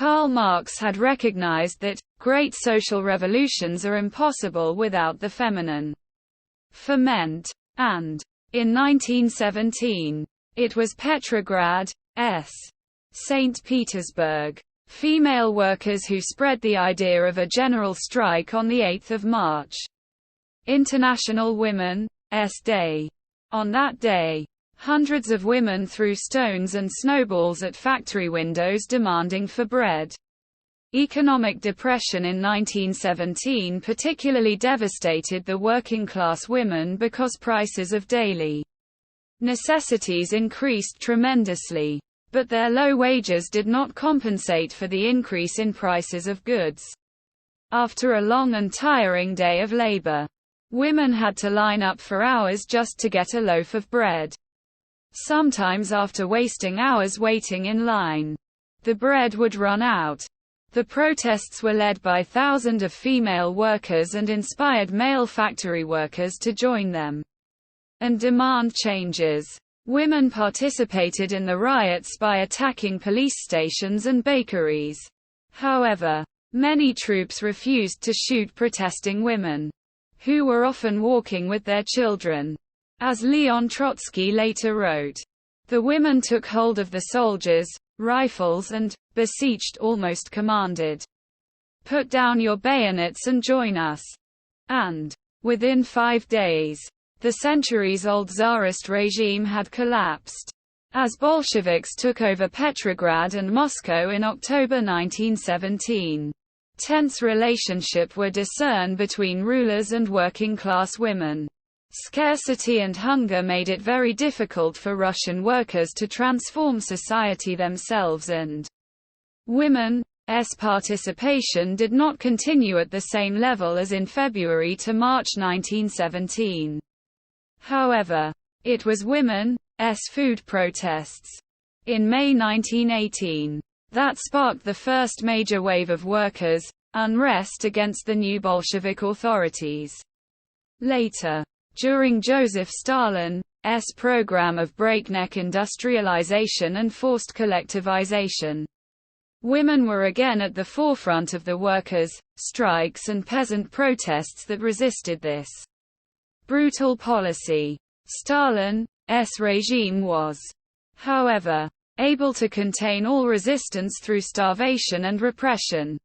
Karl Marx had recognized that great social revolutions are impossible without the feminine ferment, and in 1917, it was Petrograd's St. Petersburg female workers who spread the idea of a general strike on the 8th of March, International Women's Day. On that day, hundreds of women threw stones and snowballs at factory windows demanding for bread. Economic depression in 1917 particularly devastated the working-class women because prices of daily necessities increased tremendously, but their low wages did not compensate for the increase in prices of goods. After a long and tiring day of labor, women had to line up for hours just to get a loaf of bread. Sometimes after wasting hours waiting in line, the bread would run out. The protests were led by thousands of female workers and inspired male factory workers to join them and demand changes. Women participated in the riots by attacking police stations and bakeries. However, many troops refused to shoot protesting women, who were often walking with their children. As Leon Trotsky later wrote, the women took hold of the soldiers' rifles and, beseeched, almost commanded, "Put down your bayonets and join us." And, within 5 days, the centuries-old Tsarist regime had collapsed. As Bolsheviks took over Petrograd and Moscow in October 1917, tense relationships were discerned between rulers and working-class women. Scarcity and hunger made it very difficult for Russian workers to transform society themselves, and women's participation did not continue at the same level as in February to March 1917. However, it was women's food protests in May 1918 that sparked the first major wave of workers' unrest against the new Bolshevik authorities. Later, during Joseph Stalin's program of breakneck industrialization and forced collectivization, women were again at the forefront of the workers' strikes and peasant protests that resisted this brutal policy. Stalin's regime was, however, able to contain all resistance through starvation and repression.